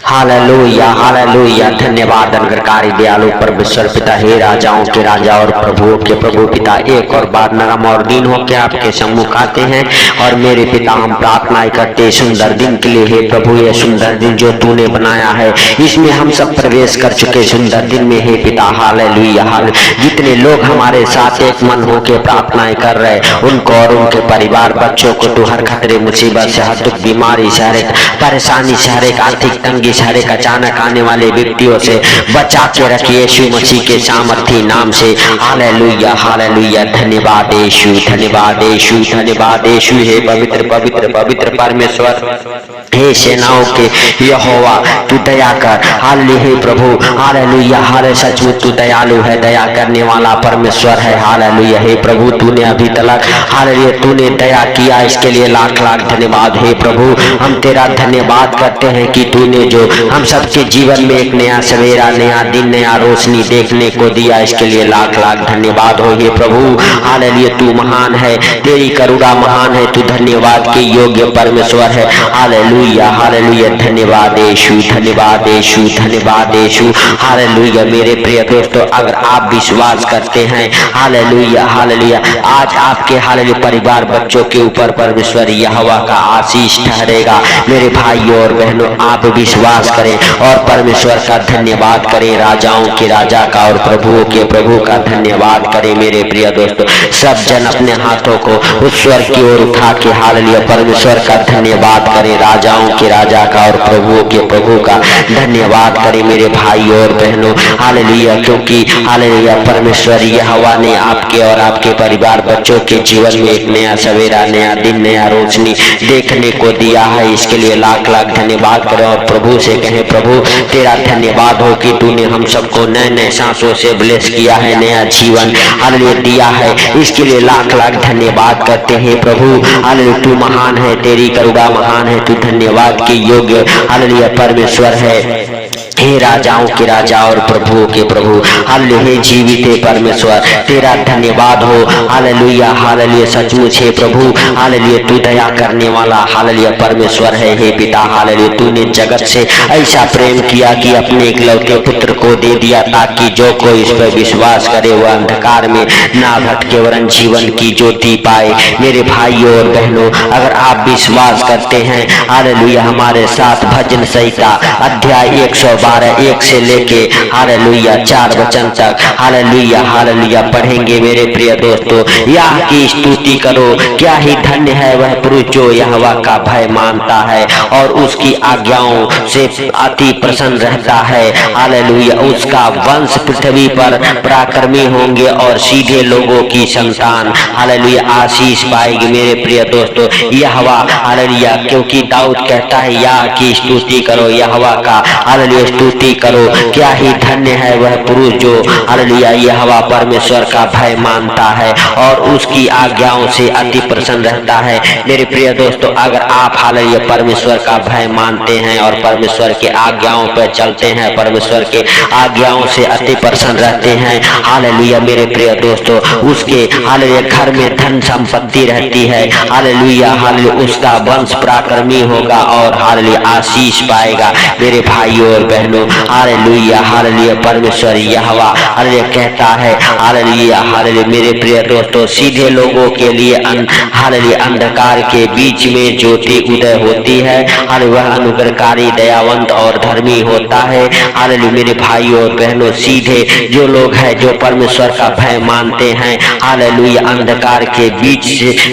Hallelujah hallelujah. धन्यवाद अनुग्रहकारी दयालु परमेश्वर पिता, हे राजाओं के राजा और प्रभुओं के प्रभु पिता, एक और बार नरम और दीन होकर आपके सम्मुख आते हैं और मेरे पिता हम प्रार्थनाएं करते सुंदर दिन के लिए। हे प्रभु, ये सुंदर दिन जो तूने बनाया है इसमें हम सब प्रवेश कर चुके सुंदर दिन में। हे पिता हालेलुया हालेलुया। जितने लोग हमारे साथ एक मन होकर प्रार्थनाएं कर रहे उनको और उनके परिवार बच्चों को तू हर खतरे मुसीबत से, हर दुख बीमारी से, हर एक परेशानी से, हर एक आर्थिक तंगी से, हर एक अचानक आने वाले व्यक्तियों से बचा के रखिए यीशु मसीह के सामर्थी नाम से। Hallelujah hallelujah. धन्यवाद यीशु, धन्यवाद यीशु, धन्यवाद यीशु। हे पवित्र पवित्र पवित्र परमेश्वर, हे सेनाओं के यहोवा तू दया कर। हालेलुया हे प्रभु, हालेलुया हाले। सचमुच तू दयालु है, दया करने वाला परमेश्वर है। हालेलुया हे प्रभु, तूने अभी तक हालेलुया तूने दया किया, इसके लिए लाख लाख धन्यवाद। हे प्रभु, हम तेरा धन्यवाद करते हैं कि तूने जो हम सबके जीवन में एक नया सवेरा, नया दिन, नया रोशनी देखने को दिया, इसके लिए लाख लाख धन्यवाद हो। हे प्रभु हालेलुया, तू महान है, तेरी करुणा महान है, तू धन्यवाद के योग्य परमेश्वर है। Hallelujah hallelujah. धन्यवाद यीशु, धन्यवाद यीशु, धन्यवाद यीशु। हालेलुया मेरे प्रिय दोस्तों, अगर आप विश्वास करते हैं हालेलुया हालेलुया, आज आपके हालेलुया परिवार बच्चों के ऊपर परमेश्वर यहोवा का आशीष ठहरेगा। मेरे भाइयों और बहनों, आप विश्वास करें और परमेश्वर का धन्यवाद करें, राजाओं के राजा का और प्रभुओं के प्रभु का धन्यवाद करें। मेरे प्रिय दोस्तों, सब जन अपने हाथों को उस स्वर की ओर उठा के हालेलुया परमेश्वर का धन्यवाद करें, राजाओं के राजा का और प्रभुओं के प्रभु का धन्यवाद करें। मेरे भाइयों और बहनों हालेलुया, क्योंकि हालेलुया परमेश्वर यहोवा ने आपके और आपके परिवार बच्चों के जीवन में एक नया सवेरा, नया दिन, नया रोशनी देखने को दिया है, इसके लिए लाख लाख धन्यवाद करें और प्रभु से कहें, प्रभु तेरा धन्यवाद हो कि तूने हम सबको नए नए सांसों से ब्लेस किया है, नया जीवन हालेलुया दिया है, इसके लिए लाख लाख धन्यवाद करते हैं। प्रभु हालेलुया तू महान है, तेरी करुणा महान है, तू धन्यवाद के योग्य हालेलुया परमेश्वर है। हे राजाओं के राजा और प्रभुओं के प्रभु, हालेलुया हे जीवित है परमेश्वर, तेरा धन्यवाद हो। Hallelujah hallelujah. सचमुच है प्रभु हालेलुया तू दया करने वाला हालेलुया परमेश्वर है। हे पिता हालेलुया, तूने जगत से ऐसा प्रेम किया कि अपने इकलौते पुत्र को दे दिया, ताकि जो कोई इस पर विश्वास करे वह अंधकार में ना भटके वरन जीवन की ज्योति पाए। मेरे भाइयों और बहनों, अगर आप विश्वास करते हैं हालेलुया, हमारे साथ भजन संहिता अध्याय 112 1 से लेके हालेलुया 4 वचन तक हालेलुया हालेलुया पढ़ेंगे। मेरे प्रिय दोस्तों, यह की स्तुति करो, क्या ही धन्य है वह पुरुष जो यहोवा का भय मानता है और उसकी आज्ञाओं से अति प्रसन्न रहता है। हालेलुया, उसका वंश पृथ्वी पर पराक्रमी होंगे और सीधे लोगों की संतान हालेलुया आशीष पाएगी। मेरे प्रिय दोस्तों, यहोवा हालेलुया, क्योंकि दाऊद कहता है यह की स्तुति करो, यहोवा का हालेलुया स्तुति करो, क्या ही धन्य है वह पुरुष जो हालेलुया यहोवा परमेश्वर का भय मानता है और उसकी आज्ञाओं से अति प्रसन्न रहता है। मेरे प्रिय दोस्तों, अगर आप हालेलुया परमेश्वर का भय मानते हैं और परमेश्वर के आज्ञाओं पर चलते हैं, परमेश्वर के आज्ञाओं से अति प्रसन्न रहते हैं, हालेलुया मेरे प्रिय दोस्तों, उसके हालेलुया घर में धन संपत्ति रहती है। हालेलुया हालेलुया, उसका वंश पराक्रमी होगा और हालेलुया आशीष पाएगा। मेरे भाइयों और बहनों हालेलुया हालेलुया परमेश्वर यहोवा हालेलुया कहता है हालेलुया हालेलुया मेरे प्रिय दोस्तों, सीधे लोगों के लिए हालेलुया अंधकार के बीच में ज्योति उदय होती है। हालेलुया वह अनुग्रहकारी, दयावंत और धर्मी होता है। हालेलुया मेरे भाइयों और बहनों, सीधे जो लोग हैं जो परमेश्वर का भय मानते हैं, हालेलुया अंधकार के बीच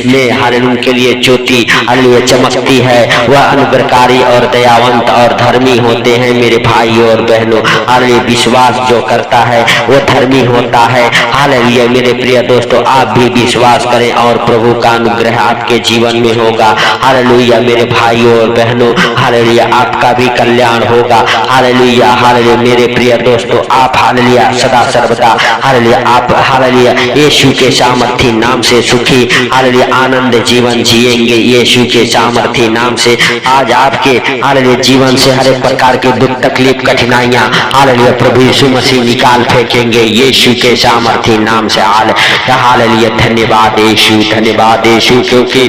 में हालेलुया उनके लिए ज्योति हालेलुया चमकती है। वह अनुग्रहकारी और दयावंत और धर्मी होते हैं। मेरे भाइयों और बहनों, हालेलुया विश्वास जो करता है वो धर्मी होता है। हालेलुया मेरे प्रिय दोस्तों, आप भी विश्वास करें और प्रभु का अनुग्रह आपके जीवन में होगा। हालेलुया मेरे भाइयों और बहनों, हालेलुया आपका भी कल्याण होगा। हालेलुया हालेलुया मेरे प्रिय दोस्तों, आप हालेलुया सदा सर्वदा हालेलुया आप हालेलुया यीशु के सामर्थी नाम से सुखी हालेलुया आनंद जीवन जिएंगे। यीशु के सामर्थी नाम से आज आपके हालेलुया जीवन से हर एक प्रकार के दुख तकलीफ कठिनाइयां हालेलुया प्रभु यीशु मसीह निकाल फेंकेंगे यीशु के सामर्थी नाम से। हालेलुया धन्यवाद यीशु, धन्यवाद यीशु, क्योंकि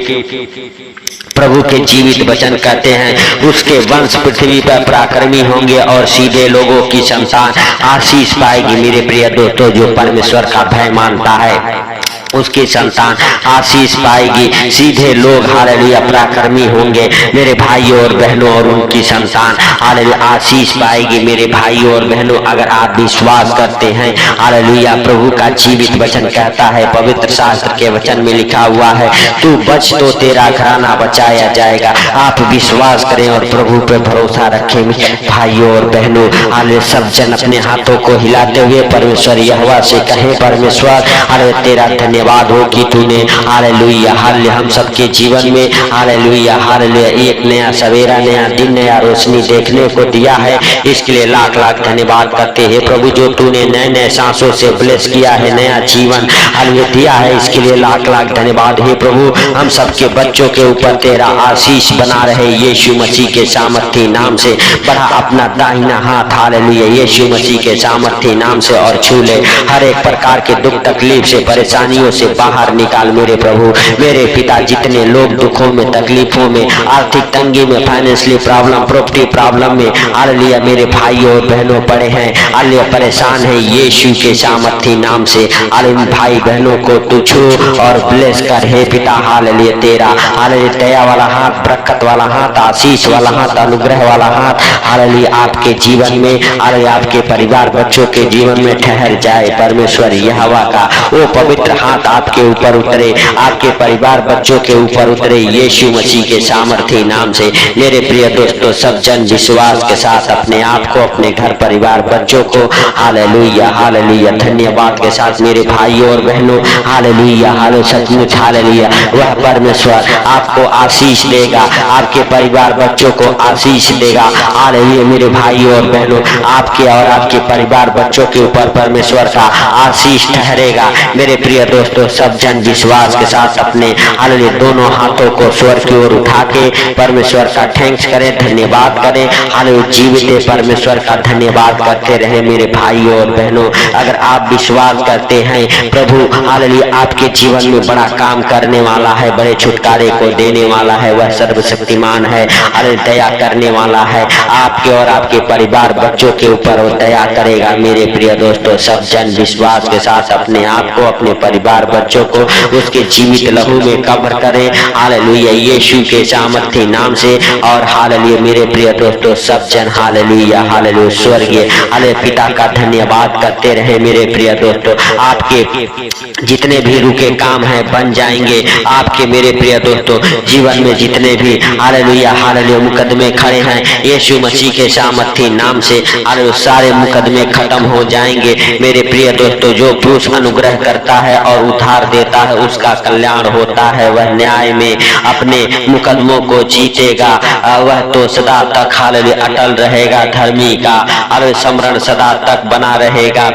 प्रभु के जीवित वचन कहते हैं उसके वंश पृथ्वी पृथ्वी पर पराक्रमी होंगे और सीधे लोगों की संतान आशीष पाएगी। मेरे प्रिय दोस्तों, जो परमेश्वर का भय मानता है उसकी संतान आशीष पाएगी। सीधे लोग हालेलुया पराक्रमी होंगे मेरे भाइयों और बहनों, और उनकी संतान हालेलुया आशीष पाएगी। मेरे भाइयों और बहनों, अगर आप विश्वास करते हैं हालेलुया, प्रभु का जीवित वचन कहता है, पवित्र शास्त्र के वचन में लिखा हुआ है, तू बच तो तेरा घराना बचाया जाएगा। आप विश्वास करें और प्रभु पे भरोसा रखें भाइयों और बहनों। हालेलुया, सब जन अपने हाथों को हिलाते हुए परमेश्वर यहोवा से कहें, परमेश्वर हालेलुया तेरा धन्यवाद हो कि तूने हालेलुया हालेलुया हम सबके जीवन में हालेलुया हालेलुया एक नया सवेरा, नया दिन, नया रोशनी देखने को दिया है। इसके लिए लाख लाख धन्यवाद करते हैं प्रभु। जो तूने नए नए सांसों से ब्लेस किया है, नया जीवन हालेलुया दिया है, इसके लिए लाख लाख धन्यवाद है प्रभु। हम सबके बच्चों के ऊपर तेरा आशीष बना रहे यीशु मसीह के सामर्थी नाम से। बढ़ा अपना दाहिना हाथ हालेलुया यीशु मसीह के सामर्थी नाम से और छू ले। हर एक प्रकार के दुख तकलीफ से, परेशानियों से बाहर निकाल मेरे प्रभु। मेरे पिता, जितने लोग दुखों में, तकलीफों में, आर्थिक तंगी में, फाइनेंशियली प्रॉब्लम, प्रॉपर्टी प्रॉब्लम में हालेलुया मेरे भाइयों और बहनों पड़े हैं, हालेलुया परेशान है, यीशु के सामर्थी नाम से हालेलुया भाई बहनों को तू छू और ब्लेस कर हे पिता। हालेलुया तेरा हालेलुया दया वाला हाथ, बरकत वाला हाथ, आशीष वाला हाथ, अनुग्रह वाला हाथ हालेलुया आपके जीवन में, हालेलुया आपके परिवार बच्चों के जीवन में ठहर जाए। परमेश्वर यहोवा का वो पवित्र हाथ आपके ऊपर उतरे, आपके परिवार बच्चों के ऊपर उतरे यीशु मसीह के सामर्थी नाम से। मेरे प्रिय दोस्तों, सब जन विश्वास के साथ अपने आप को, अपने घर परिवार बच्चों को हालेलुया हालेलुया धन्यवाद के साथ मेरे भाइयों और बहनों हालेलुया हालेलुया सचमुच हालेलुया वह परमेश्वर आपको आशीष देगा, आपके परिवार बच्चों को आशीष देगा। हालेलुया मेरे भाइयों और बहनों, आपके और आपके परिवार बच्चों के ऊपर परमेश्वर का आशीष ठहरेगा। मेरे प्रिय दोस्तों, सब जन विश्वास के साथ अपने हालेलुया दोनों हाथों को स्वर्ग की ओर उठा के परमेश्वर का थैंक्स करें, धन्यवाद करें। हालेलुया जीवित परमेश्वर का धन्यवाद करते रहे मेरे भाइयों और बहनों। अगर आप विश्वास करते हैं प्रभु हालेलुया आपके जीवन में बड़ा काम करने वाला है, बड़े छुटकारे को देने वाला है, वह सर्वशक्तिमान है, हालेलुया दया करने वाला है, आपके और आपके परिवार बच्चों के ऊपर वो दया करेगा। मेरे प्रिय दोस्तों, सब जन विश्वास के साथ अपने आप को, अपने परिवार बच्चों को उसके जीवित लहू में कवर करें हालेलुया यीशु के सामर्थी नाम से। और हालेलुया मेरे प्रिय दोस्तों, सब जन हालेलुया हालेलुया स्वर्गीय हालेलुया पिता का धन्यवाद करते रहे मेरे प्रिय दोस्तों। आपके जितने भी रुके काम हैं बन जाएंगे। आपके मेरे प्रिय दोस्तों जीवन में जितने भी हालेलुया हालेलुया मुकदमे खड़े हैं यीशु मसीह के सामर्थी नाम से हालेलुया सारे मुकदमे खत्म हो जाएंगे। मेरे प्रिय दोस्तों, जो पुरुष अनुग्रह करता है और उधार देता है उसका कल्याण होता है, वह न्याय में अपने मुकदमों को जीतेगा, वह तो सदा तक हालेलुया अटल रहेगा। धर्मी का हालेलुया स्मरण सदा तक बना रहेगा,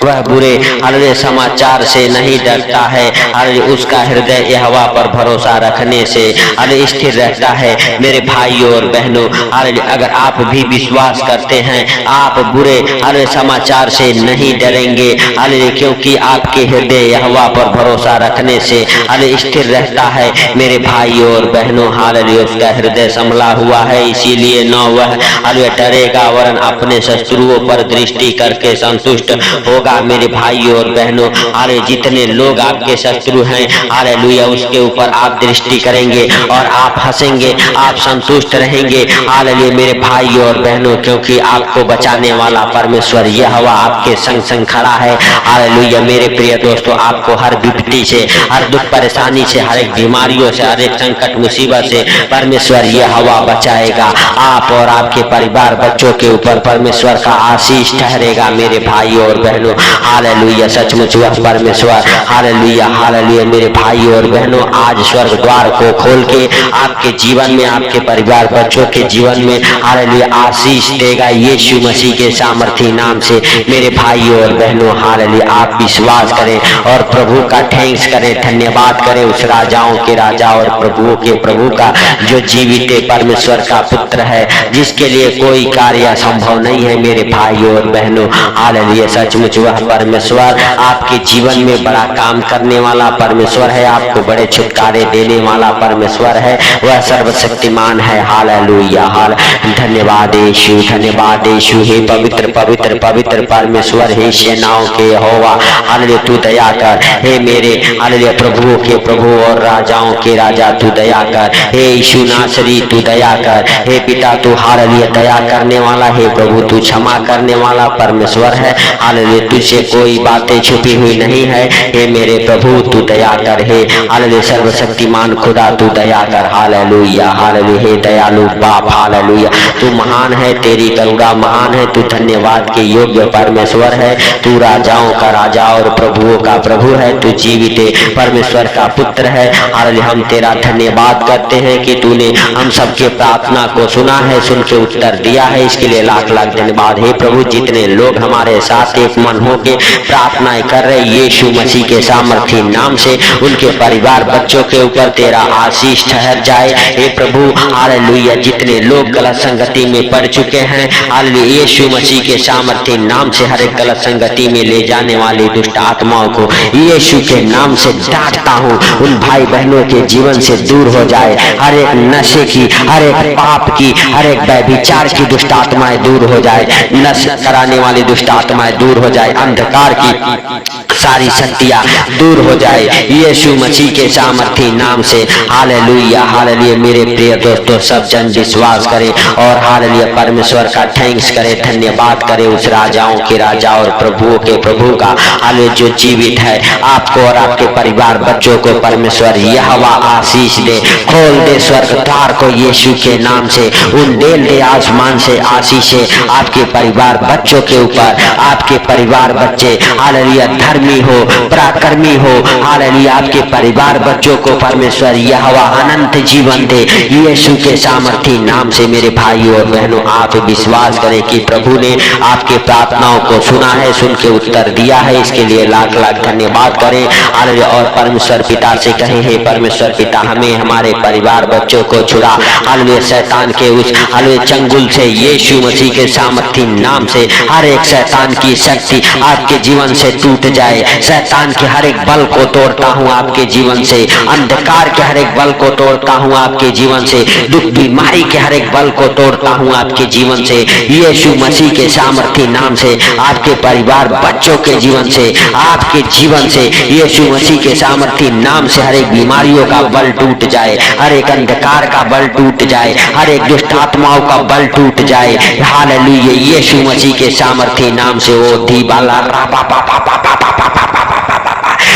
वह बुरे हालेलुया समाचार से नहीं डरता है, हालेलुया उसका हृदय यहोवा पर भरोसा रखने से हालेलुया स्थिर रहता है। मेरे भाइयों और बहनों हालेलुया अगर आप भी विश्वास करते हैं आप बुरे हालेलुया समाचार से नहीं डरेंगे हालेलुया, क्योंकि आपके हृदय यहोवा पर भरोसा रखने से हालेलुया स्थिर रहता है। मेरे भाइयों और बहनों हालेलुया उसका हृदय संभला हुआ है, इसीलिए न वह हालेलुया डरेगा वरन अपने शत्रुओं पर दृष्टि करके संतुष्ट होगा। मेरे भाइयों और बहनों हालेलुया जितने लोग आपके शत्रु हैं हालेलुया उसके ऊपर आप दृष्टि करेंगे और आप हंसेंगे, आप संतुष्ट रहेंगे हालेलुया मेरे भाइयों और बहनों, क्योंकि आपको बचाने वाला परमेश्वर यहोवा आपके संग संग खड़ा है हालेलुया। मेरे प्रिय दोस्तों, आपको हर विपत्ति से, हर दुख परेशानी से, हर एक बीमारियों से, हर एक संकट मुसीबत से परमेश्वर यहोवा बचाएगा। आप और आपके परिवार बच्चों के ऊपर परमेश्वर का आशीष ठहरेगा। मेरे भाइयों और बहनों हालेलुया सचमुच वह परमेश्वर हालेलुया हालेलुया मेरे भाइयों और बहनों आज स्वर्ग द्वार को खोल के आपके जीवन में, आपके परिवार बच्चों के जीवन में हालेलुया आशीष देगा यीशु मसीह के सामर्थी नाम से। मेरे भाइयों और बहनों हालेलुया आप विश्वास करें और प्रभु का थैंक्स करें, धन्यवाद करें उस राजाओं के राजा और प्रभुओं के प्रभु का जो जीवित परमेश्वर का पुत्र है, जिसके लिए कोई कार्य असंभव नहीं है। मेरे भाइयों और बहनों हालेलुया सचमुच वह परमेश्वर आपके जीवन में बड़ा काम करने वाला परमेश्वर है, आपको बड़े छुटकारे देने वाला परमेश्वर है, वह सर्वशक्तिमान है। हालेलुया, हाल धन्यवाद यीशु, धन्यवाद यीशु। हे पवित्र पवित्र पवित्र परमेश्वर, हे सेनाओं के यहोवा, हालेलुया तू दया कर। हे मेरे हालेलुया प्रभुओं के प्रभु और राजाओं के राजा तू दया कर। हे यीशु नासरी तू दया कर। हे पिता तू हालेलुया दया करने वाला, हे प्रभु तू क्षमा करने वाला परमेश्वर है। हालेलुया तुझसे कोई बातें छुपी हुई नहीं है। हे मेरे प्रभु तू दया कर। हे हालेलुया सर्वशक्तिमान खुदा तू दया कर। Hallelujah hallelujah. हे दयालु बाप हालेलुया तू महान है, तेरी करुणा महान है, तू धन्यवाद के योग्य परमेश्वर है, तू राजाओं का राजा और प्रभुओं का प्रभु है, तू जीवित परमेश्वर का पुत्र है। हालेलुया हम तेरा धन्यवाद करते हैं कि तूने हम सबके प्रार्थना को सुना है, सुन के उत्तर दिया है, इसके लिए लाख लाख धन्यवाद। हे प्रभु जितने लोग हमारे साथ एक मन होके प्रार्थनाएं कर रहे यीशु मसीह के सामर्थी नाम से उनके परिवार बच्चों के ऊपर तेरा आशीष ठहर जाए। हे प्रभु हालेलुया जितने लोग गलत संगति में पड़ चुके हैं, हालेलुया यीशु मसीह के सामर्थी नाम से हर एक गलत संगति में ले जाने वाली दुष्ट आत्माओं को यीशु के नाम से डांटता हूँ। उन भाई बहनों के जीवन से दूर हो जाए हर एक नशे की, हर एक पाप की, हर एक व्यभिचार की दुष्ट आत्माएं दूर हो जाए, नशा कराने वाली दुष्ट आत्माएं दूर हो जाए, अंधकार की सारी शक्तियां दूर हो जाए यीशु मसीह के सामर्थी नाम से। Hallelujah hallelujah. मेरे प्रिय दोस्तों सब जन विश्वास करें और हालेलुया परमेश्वर का थैंक्स करें, धन्यवाद करें उस राजाओं के राजा और प्रभुओं के प्रभु का, हालेलुया जो जीवित है। आपको और आपके परिवार बच्चों को परमेश्वर यहोवा आशीष दे, खोल दे स्वर्ग द्वार को यीशु के नाम से, उन डेल दे आसमान से आशीष आपके परिवार बच्चों के ऊपर, आपके परिवार बच्चे हालेलुया धर्मी हो, पराक्रमी हो, हालेलुया आपके परिवार बच्चों को परमेश्वर यहोवा अनंत जीवन दे यीशु के सामर्थी नाम से। मेरे भाइयों और बहनों आप विश्वास करें कि प्रभु ने आपके प्रार्थनाओं को सुना है, सुन के उत्तर दिया है, इसके लिए लाख लाख धन्यवाद करें। हालेलुया और परमेश्वर पिता से कहें हे परमेश्वर पिता हमें हमारे परिवार बच्चों को छुड़ा हालेलुया शैतान के उस हालेलुया चंगुल से यीशु मसीह के सामर्थी नाम से। हर एक शैतान की शक्ति आपके जीवन से टूट जाए, शैतान के हर एक बल को तोड़ता हूँ आपके जीवन से, अंधकार के हर एक बल को तोड़ता हूँ आपके जीवन से, दुख बीमारी के हर एक बल को तोड़ता हूँ आपके जीवन से यीशु मसीह के सामर्थी नाम से। आपके परिवार बच्चों के जीवन से, आपके जीवन से यीशु मसीह के सामर्थी नाम से हर एक बीमारियों का बल टूट जाए, हर एक अंधकार का बल टूट जाए, हर एक दुष्ट आत्माओं का बल टूट जाए। हालेलुया यीशु मसीह के सामर्थी नाम से। ओ धी बाला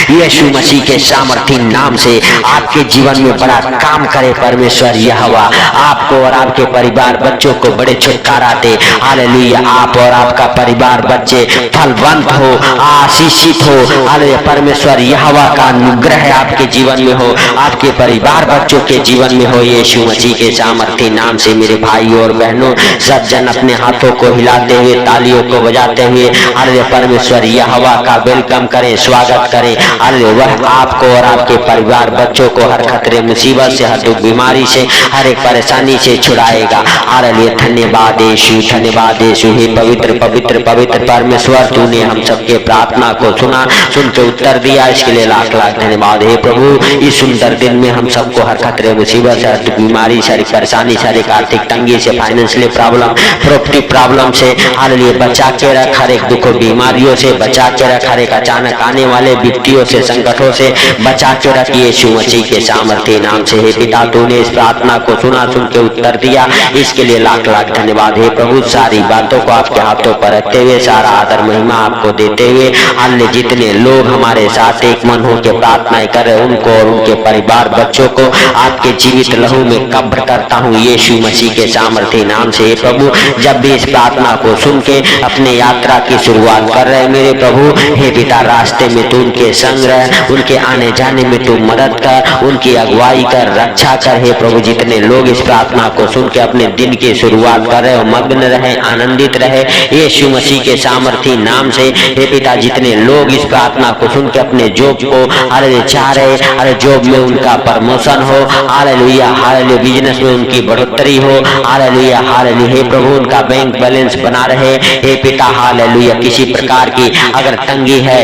यीशु मसीह के सामर्थी नाम से आपके जीवन में बड़ा काम करे परमेश्वर यहोवा, आपको और आपके परिवार बच्चों को बड़े छुटकारा दे। हालेलुया आप और आपका परिवार बच्चे फलवंत हो, आशीषित हो। हालेलुया परमेश्वर यहोवा का अनुग्रह आपके जीवन में हो, आपके परिवार बच्चों के जीवन में हो यीशु मसीह के सामर्थी नाम से। मेरे भाइयों और बहनों सब जन अपने हाथों को हिलाते हुए, तालियों को बजाते हुए हालेलुया परमेश्वर यहोवा का वेलकम करें, स्वागत करें। हालेलुया वह आपको और आपके परिवार बच्चों को हर खतरे मुसीबत से, हर दुख बीमारी से, हर एक परेशानी से छुड़ाएगा। हालेलुया धन्यवाद यीशु, धन्यवाद यीशु। हे पवित्र पवित्र पवित्र परमेश्वर तूने हम सबके प्रार्थना को सुना, सुन के उत्तर दिया, इसके लिए लाख लाख धन्यवाद। हे प्रभु इस सुंदर दिन में हम सबको हर खतरे मुसीबत से, हर दुख बीमारी, सारी परेशानी, सारी आर्थिक तंगी से, फाइनेंशियल प्रॉब्लम, प्रॉपर्टी प्रॉब्लम से हालेलुया बचा के रख, हर एक दुख बीमारियों से बचा के रख, हर एक अचानक आने वाले विपत्तियों से, संकटों से बचा के रख यीशु मसीह के सामर्थी नाम से। हे पिता तूने इस प्रार्थना को सुना, सुन के उत्तर दिया, इसके लिए लाख लाख धन्यवाद। हे प्रभु सारी बातों को आपके हाथों पर रखते हुए, सारा आदर महिमा आपको देते हुए, अन्य जितने लोग हमारे साथ एक मन होकर प्रार्थनाएं कर रहे उनको और उनके परिवार बच्चों को आपके जीवित लहू में कब्र करता हूँ यीशु मसीह के सामर्थी नाम से। हे प्रभु जब भी इस प्रार्थना को सुन के अपने यात्रा की शुरुआत कर रहे मेरे प्रभु, हे पिता रास्ते में तू उनके संग संग रह, उनके आने जाने में तू मदद कर, उनकी अगुवाई कर, रक्षा कर। हे प्रभु, जितने लोग इस प्रार्थना को सुन के अपने दिन की शुरुआत कर रहे हो, मग्न रहे, आनंदित रहे यीशु मसीह के सामर्थी नाम से। हे पिता, जितने लोग इस प्रार्थना को सुन के अपने जॉब को अरे चाह रहे, अरे जॉब में उनका प्रमोशन हो, हालेलुया हालेलुया, बिजनेस में उनकी बढ़ोतरी हो, हालेलुया हालेलुया। हे प्रभु, उनका बैंक बैलेंस बना रहे। हे पिता हालेलुया, किसी प्रकार की अगर तंगी है,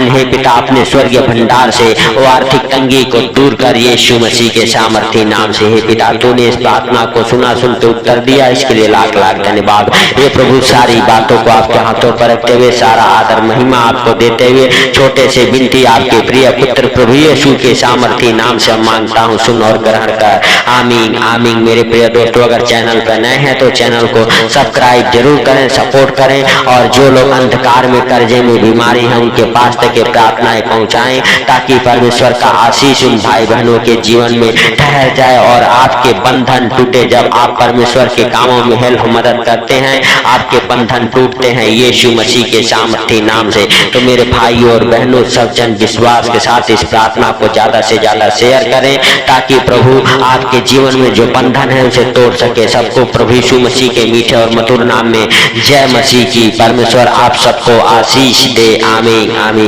हे पिता अपने स्वर्गीय भंडार से वो आर्थिक तंगी को दूर कर यीशु मसीह के सामर्थी नाम से। हे पिता, तूने इस प्रार्थना को सुना, सुनते उत्तर दिया, इसके लिए लाख लाख धन्यवाद। हे प्रभु, सारी बातों को आपके हाथों पर रखते हुए, सारा आदर महिमा आपको देते हुए, छोटे से विनती आपके प्रिय पुत्र प्रभु यीशु के सामर्थी नाम से मांगता हूँ, सुन और ग्रहण कर। आमीन आमीन। मेरे प्रिय दोस्तों, अगर चैनल पर नए हैं तो चैनल को सब्सक्राइब जरूर करें, सपोर्ट करें, और जो लोग अंधकार में, कर्जे में, बीमारी है, उनके पास तक प्रार्थनाएं पहुंचाएं, ताकि परमेश्वर का आशीष उन भाई बहनों के जीवन में ठहर जाए और आपके बंधन टूटे। जब आप परमेश्वर के कामों में हेल्प मदद करते हैं, आपके बंधन टूटते हैं यीशु मसीह के सामर्थी नाम से। तो मेरे भाई और बहनों, सब जन विश्वास के साथ इस प्रार्थना को ज्यादा से ज्यादा शेयर करें, ताकि प्रभु आपके जीवन में जो बंधन है उसे तोड़ सके। सबको प्रभु यीशु मसीह के मीठे और मधुर नाम में जय मसीह की। परमेश्वर आप सबको आशीष दे। आमीन आमीन।